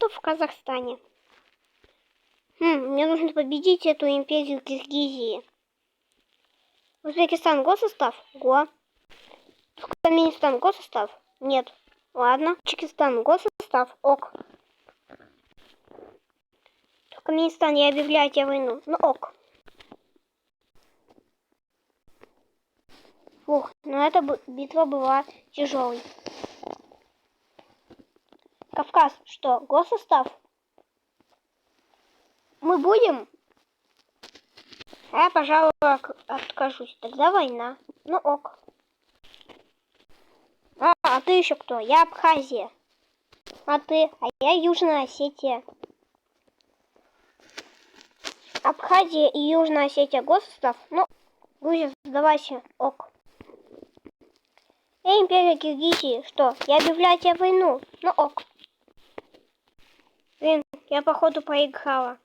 охоту в Казахстане. Мне нужно победить эту империю Киргизии. Узбекистан госсостав? Го. Туркменистан госсостав? Нет. Ладно. Таджикистан госсостав? Ок. Туркменистан, я объявляю тебе войну. Ну ок. Фух, но эта битва была тяжелой. Кавказ, что, госсостав? Мы будем? Я, пожалуй, откажусь. Тогда война. Ну ок. А ты еще кто? Я Абхазия. А ты? А я Южная Осетия. Абхазия и Южная Осетия госсостав? Ну, Грузия, сдавайся. Ок. Империя Киргизии, что? Я объявляю тебе войну. Ну ок. Блин, я походу проиграла.